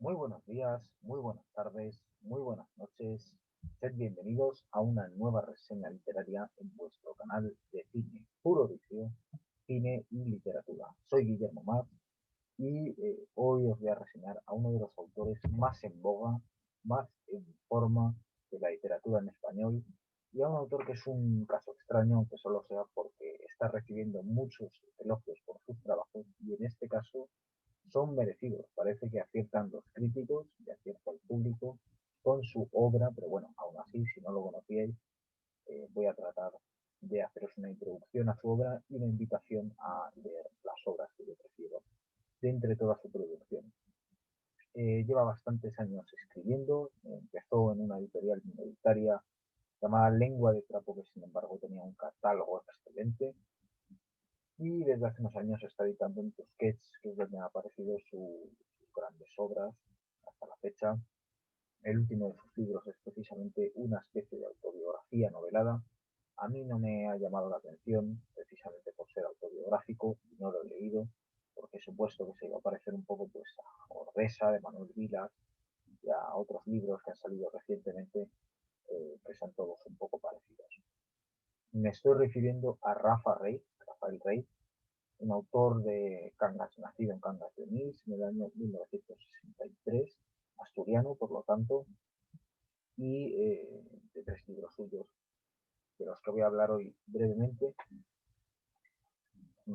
Muy buenos días, muy buenas tardes, muy buenas noches. Sed bienvenidos a una nueva reseña literaria en vuestro canal de cine puro vicio, cine y literatura. Soy Guillermo Mar y hoy os voy a reseñar a uno de los autores más en boga, más en forma de la literatura en español y a un autor que es un caso extraño, aunque solo sea porque está recibiendo muchos elogios por sus trabajos y en este caso son merecidos. Parece que aciertan los críticos y acierta el público con su obra, pero bueno, aún así, si no lo conocíais, voy a tratar de haceros una introducción a su obra y una invitación a leer las obras que yo prefiero de entre toda su producción. Lleva bastantes años escribiendo, empezó en una editorial minoritaria llamada Lengua de Trapo, que sin embargo tenía un catálogo excelente, y desde hace unos años está editando en Tusquets, que es donde han aparecido sus grandes obras hasta la fecha. El último de sus libros es precisamente una especie de autobiografía novelada. A mí no me ha llamado la atención, precisamente por ser autobiográfico, y no lo he leído, porque he supuesto que se iba a parecer un poco pues, a Ordesa, de Manuel Vilas, y a otros libros que han salido recientemente, que son todos un poco parecidos. Me estoy refiriendo a Rafael Rey, un autor de Cangas, nacido en Cangas de Onís en el año 1963, asturiano, por lo tanto, y de tres libros suyos, de los que voy a hablar hoy brevemente,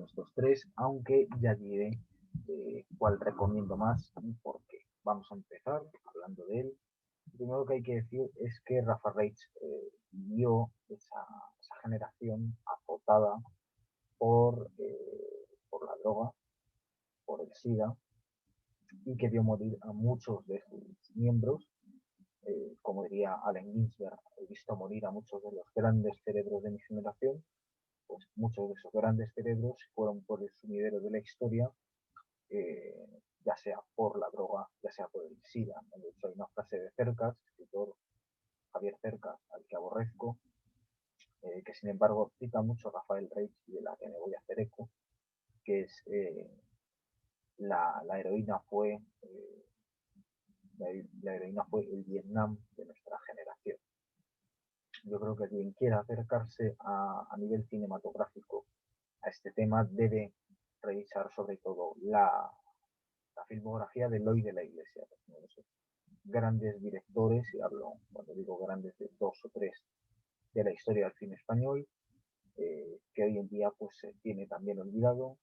estos tres, aunque ya diré cuál recomiendo más y por qué. Vamos a empezar hablando de él. Lo primero que hay que decir es que Rafa Reich vivió esa generación azotada por la droga, por el SIDA, y que vio morir a muchos de sus miembros. Como diría Allen Ginsberg, he visto morir a muchos de los grandes cerebros de mi generación, pues muchos de esos grandes cerebros fueron por el sumidero de la historia, ya sea por la droga, ya sea por el SIDA. De hecho, hay una frase de Cercas, escritor Javier Cercas, al que aborrezco, que sin embargo cita mucho a Rafael Reich y de la que me voy a hacer eco, que es la heroína fue la heroína fue el Vietnam de nuestra generación. Yo creo que quien quiera acercarse a nivel cinematográfico a este tema debe revisar sobre todo la filmografía de Eloy de la Iglesia, uno de esos grandes directores, y hablo, cuando digo grandes, de dos o tres de la historia del cine español, que hoy en día pues se tiene también olvidado,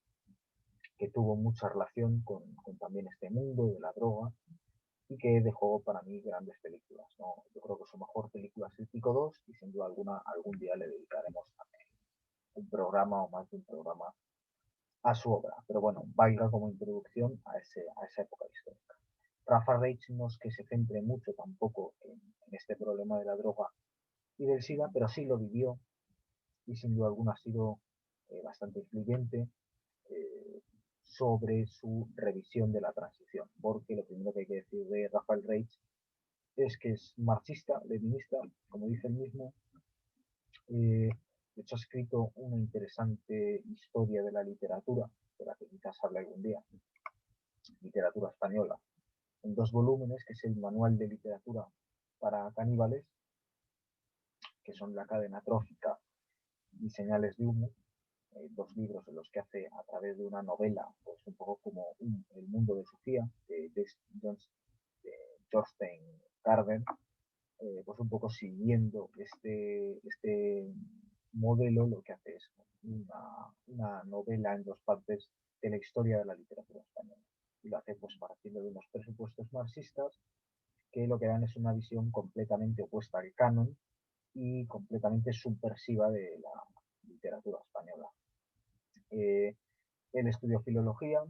que tuvo mucha relación con también este mundo de la droga y que dejó para mí grandes películas, ¿no? Yo creo que su mejor película es El Pico 2 y sin duda alguna algún día le dedicaremos un programa o más de un programa a su obra. Pero bueno, valga como introducción a esa época histórica. Rafa Reich no es que se centre mucho tampoco en este problema de la droga y del SIDA, pero sí lo vivió y sin duda alguna ha sido bastante influyente sobre su revisión de la transición, porque lo primero que hay que decir de Rafael Reich es que es marxista, leninista, como dice él mismo. De hecho, ha escrito una interesante historia de la literatura, de la que quizás hable algún día, literatura española, en dos volúmenes, que es el Manual de Literatura para Caníbales, que son La cadena trófica y Señales de humo, dos libros en los que hace a través de una novela, pues un poco como El mundo de Sofía, de Thorstein Carver, pues un poco siguiendo este modelo, lo que hace es una novela en dos partes de la historia de la literatura española. Y lo hace pues partiendo de unos presupuestos marxistas que lo que dan es una visión completamente opuesta al canon y completamente subversiva de la literatura española. Eh, él estudió filología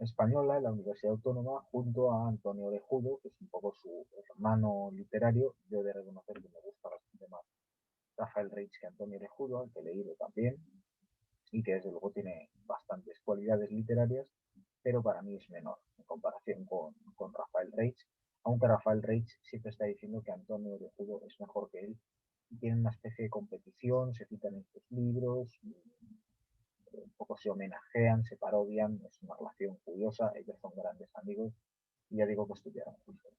española en la Universidad Autónoma junto a Antonio Orejudo, que es un poco su hermano literario. Yo he de reconocer que me gusta bastante más Rafael Reich que Antonio Orejudo, al que he leído también, y que desde luego tiene bastantes cualidades literarias, pero para mí es menor en comparación con Rafael Reich, aunque Rafael Reich siempre está diciendo que Antonio Orejudo es mejor que él, y tienen una especie de competición, se citan en sus libros, un poco se homenajean, se parodian, es una relación curiosa, ellos son grandes amigos y ya digo que estudiaron juntos.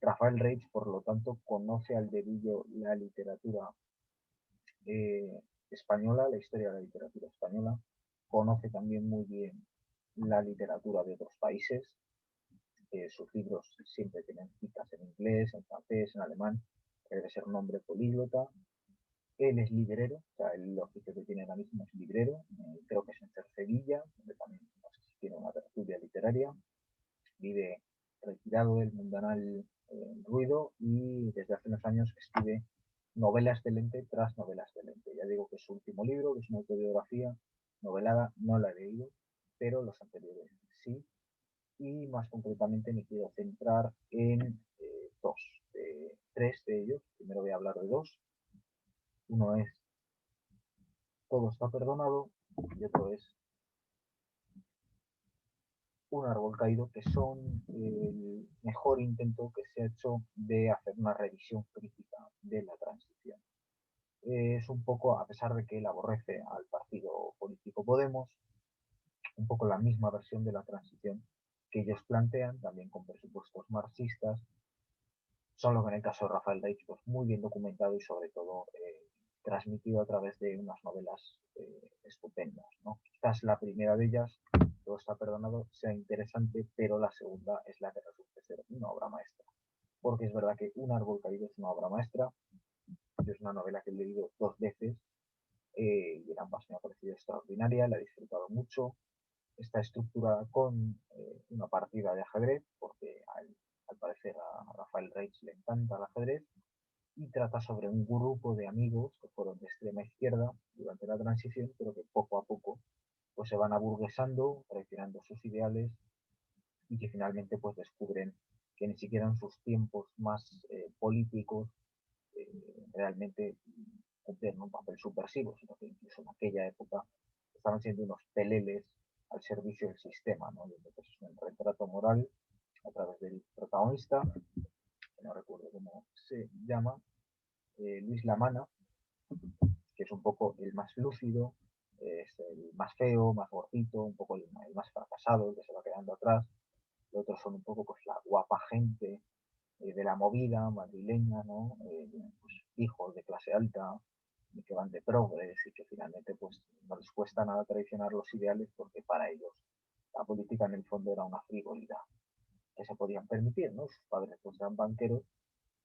Rafael Reich, por lo tanto, conoce al dedillo la literatura española, la historia de la literatura española, conoce también muy bien la literatura de otros países. Sus libros siempre tienen citas en inglés, en francés, en alemán. Debe ser un hombre políglota. Él es librero, o sea, el oficio que tiene ahora mismo es librero. Creo que es en Cercedilla, donde también no sé si tiene una tertulia literaria. Vive retirado del mundanal ruido y desde hace unos años escribe novela excelente tras novela excelente. Ya digo que su último libro, que es una autobiografía novelada, no la he leído, pero los anteriores sí. Y más concretamente me quiero centrar en dos, tres de ellos. Primero voy a hablar de dos. Uno es Todo está perdonado y otro es Un árbol caído, que son el mejor intento que se ha hecho de hacer una revisión crítica de la transición. Es un poco, a pesar de que él aborrece al partido político Podemos, un poco la misma versión de la transición que ellos plantean, también con presupuestos marxistas, solo que en el caso de Rafael Reich, pues muy bien documentado y sobre todo transmitido a través de unas novelas estupendas, ¿no? Quizás la primera de ellas, Todo está perdonado, sea interesante, pero la segunda es la que resulta ser una obra maestra. Porque es verdad que Un árbol caído es una obra maestra, es una novela que he leído dos veces y en ambas me ha parecido extraordinaria, la he disfrutado mucho. Está estructurada con una partida de ajedrez, porque al parecer a Rafael Reich le encanta el ajedrez, y trata sobre un grupo de amigos que fueron de extrema izquierda durante la transición, pero que poco a poco pues se van aburguesando, traicionando sus ideales y que finalmente pues descubren que ni siquiera en sus tiempos más políticos realmente cumplían un papel subversivo, sino que incluso en aquella época estaban siendo unos peleles al servicio del sistema, ¿no? Y entonces es un retrato moral a través del protagonista, que no recuerdo cómo se llama, Luis Lamana, que es un poco el más lúcido, es el más feo, más gordito, un poco el más fracasado, el que se va quedando atrás. Los otros son un poco pues la guapa gente de la movida madrileña, ¿no? Pues, hijos de clase alta, que van de progres y que finalmente pues no les cuesta nada traicionar los ideales porque para ellos la política en el fondo era una frivolidad que se podían permitir, ¿no? Sus padres pues eran banqueros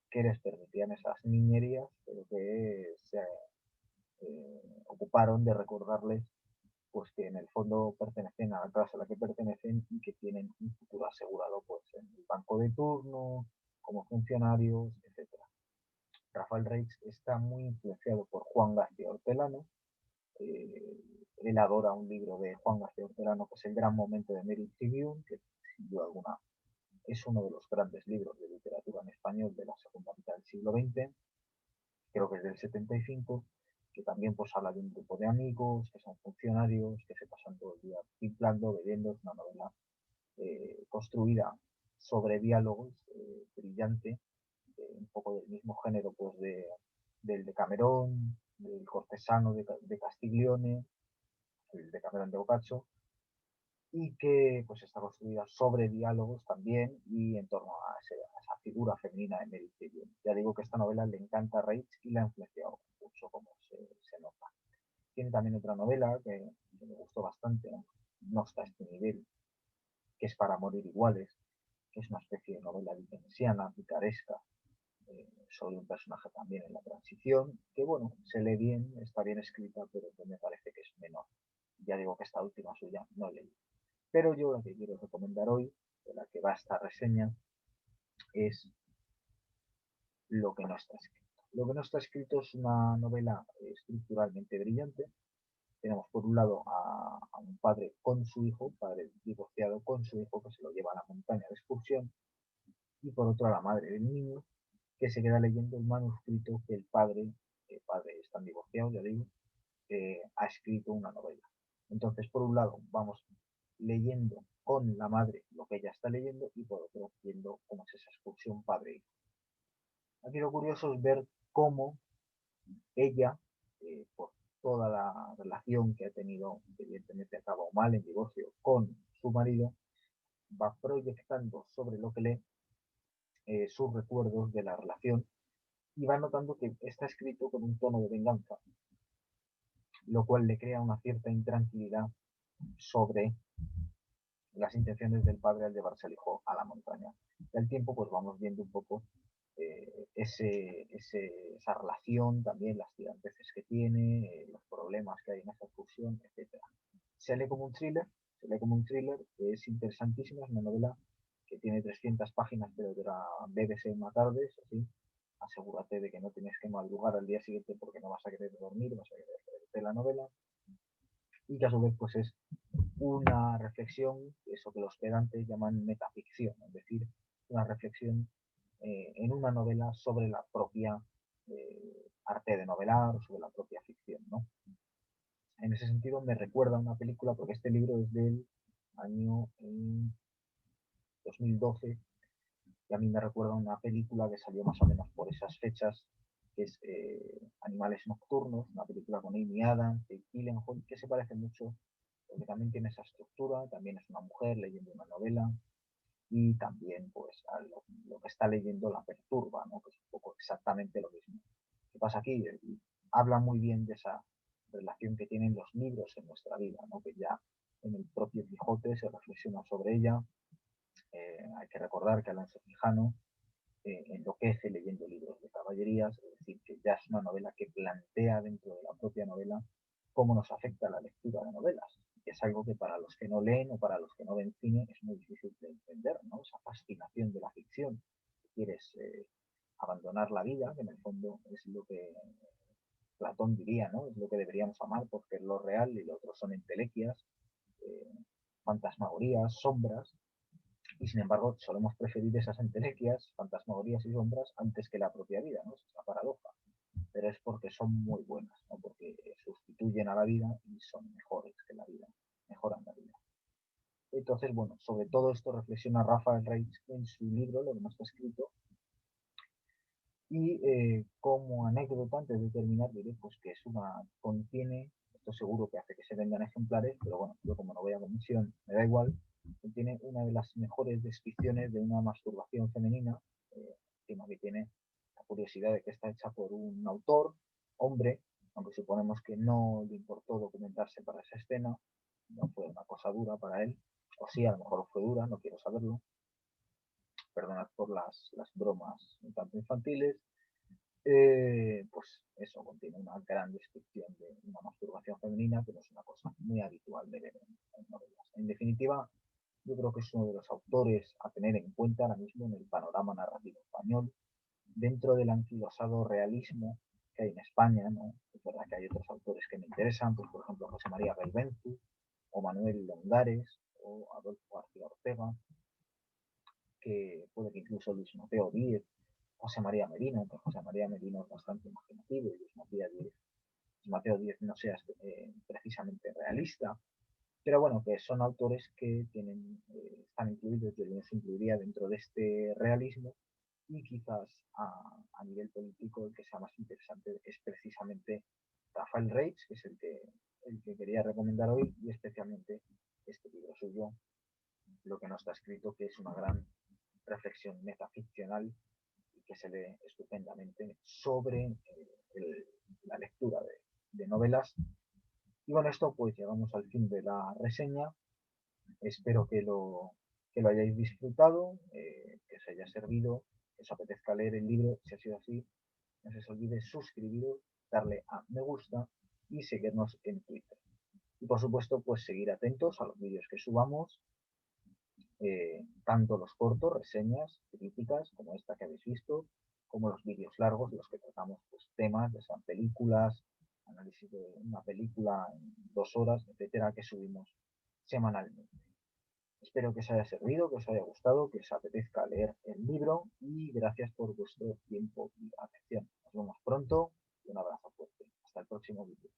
que les permitían esas niñerías, pero que se ocuparon de recordarles pues que en el fondo pertenecen a la clase a la que pertenecen y que tienen un futuro asegurado pues en el banco de turno, como funcionarios, etcétera. Rafael Reich está muy influenciado por Juan García Hortelano. Eh, Él adora un libro de Juan García Hortelano que es El gran momento de Mary Tribune, que sin duda alguna es uno de los grandes libros de literatura en español de la segunda mitad del siglo XX, creo que es del 75, que también pues habla de un grupo de amigos, que son funcionarios, que se pasan todo el día pimplando, bebiendo. Es una novela construida sobre diálogos, brillante, un poco del mismo género pues del de Camerón, del cortesano de Castiglione, el de Camerón de Boccaccio, y que pues está construida sobre diálogos también y en torno a esa figura femenina de Mary Tribune. Ya digo que esta novela le encanta a Reich y la ha influenciado mucho, como se nota. Tiene también otra novela que me gustó bastante, no está a este nivel, que es Para morir iguales, que es una especie de novela dickенsiana, picaresca, sobre un personaje también en la transición, que bueno, se lee bien, está bien escrita, pero que me parece que es menor. Ya digo que esta última suya no leí. Pero yo lo que quiero recomendar hoy, de la que va esta reseña, es Lo que no está escrito. Lo que no está escrito es una novela estructuralmente brillante. Tenemos por un lado a un padre con su hijo, padre divorciado con su hijo, que se lo lleva a la montaña de excursión, y por otro a la madre del niño, que se queda leyendo el manuscrito que el padre están divorciados, ya digo, ha escrito una novela. Entonces, por un lado, vamos leyendo con la madre lo que ella está leyendo y por otro, viendo cómo es esa excursión padre-hijo. Aquí lo curioso es ver cómo ella, por toda la relación que ha tenido, que evidentemente acabó mal en divorcio con su marido, va proyectando sobre lo que lee sus recuerdos de la relación y va notando que está escrito con un tono de venganza, lo cual le crea una cierta intranquilidad sobre las intenciones del padre al llevarse al hijo a la montaña. Y al tiempo pues vamos viendo un poco esa relación, también las tiranteces que tiene, los problemas que hay en esa excursión, etcétera. Se lee como un thriller, que es interesantísimo, es una novela que tiene 300 páginas, pero dura BBC una tarde, eso sí, asegúrate de que no tienes que madrugar al día siguiente porque no vas a querer dormir, vas a querer leerte la novela, y que a su vez pues es una reflexión, eso que los pedantes llaman metaficción, es decir, una reflexión en una novela sobre la propia arte de novelar o sobre la propia ficción, ¿no? En ese sentido me recuerda a una película, porque este libro es del año 2012, y a mí me recuerda a una película que salió más o menos por esas fechas, que es Animales Nocturnos, una película con Amy Adams, Jake Gyllenhaal, que se parece mucho, porque también tiene esa estructura, también es una mujer leyendo una novela, y también pues a lo que está leyendo la perturba, ¿no? Que es un poco exactamente lo mismo. ¿Qué pasa aquí? Habla muy bien de esa relación que tienen los libros en nuestra vida, ¿no? Que ya en el propio Quijote se reflexiona sobre ella. Hay que recordar que Alonso Quijano enloquece leyendo libros de caballerías, es decir, que ya es una novela que plantea dentro de la propia novela cómo nos afecta la lectura de novelas. Que es algo que para los que no leen o para los que no ven cine es muy difícil de entender, ¿no? Esa fascinación de la ficción. Quieres abandonar la vida, que en el fondo es lo que Platón diría, ¿no? Es lo que deberíamos amar porque es lo real y lo otro son entelequias, eh, fantasmagorías, sombras, y sin embargo solemos preferir esas entelequias, fantasmagorías y sombras antes que la propia vida, ¿no? Es una paradoja, pero es porque son muy buenas, ¿no? Porque sustituyen a la vida y son mejores que la vida, mejoran la vida. Entonces, bueno, sobre todo esto reflexiona Rafael Reich en su libro, lo que no está escrito, y como anécdota, antes de terminar, diré pues que es contiene, esto seguro que hace que se vendan ejemplares, pero bueno, yo como no voy a comisión, me da igual, contiene una de las mejores descripciones de una masturbación femenina, encima que tiene la curiosidad de que está hecha por un autor, hombre, aunque suponemos que no le importó documentarse para esa escena, no fue una cosa dura para él, o sí, a lo mejor fue dura, no quiero saberlo, perdonad por las bromas un tanto infantiles, pues eso contiene una gran descripción de una masturbación femenina, pero es una cosa muy habitual de ver en novelas. En definitiva, yo creo que es uno de los autores a tener en cuenta ahora mismo en el panorama narrativo español, dentro del anquilosado realismo que hay en España, ¿no? Es verdad que hay otros autores que me interesan, pues por ejemplo José María Belvenzu, o Manuel Longares, o Adolfo García Ortega, que puede que incluso Luis Mateo Díez, José María Merino, que José María Merino es bastante imaginativo y Mateo Díez no sea precisamente realista, pero bueno, que son autores que están incluidos, yo los incluiría dentro de este realismo, y quizás a nivel político el que sea más interesante es precisamente Rafael Reich, que es el que quería recomendar hoy, y especialmente este libro suyo, Lo que no está escrito, que es una gran reflexión metaficcional y que se lee estupendamente sobre la lectura de novelas. Y con esto pues llegamos al fin de la reseña. Espero que lo hayáis disfrutado, que os haya servido, que os apetezca leer el libro. Si ha sido así, no se os olvide suscribiros, darle a me gusta y seguirnos en Twitter. Y por supuesto, pues seguir atentos a los vídeos que subamos, tanto los cortos, reseñas, críticas, como esta que habéis visto, como los vídeos largos, los que tratamos pues, temas, ya sean películas, análisis de una película en 2 horas, etcétera, que subimos semanalmente. Espero que os haya servido, que os haya gustado, que os apetezca leer el libro y gracias por vuestro tiempo y atención. Nos vemos pronto y un abrazo fuerte. Hasta el próximo vídeo.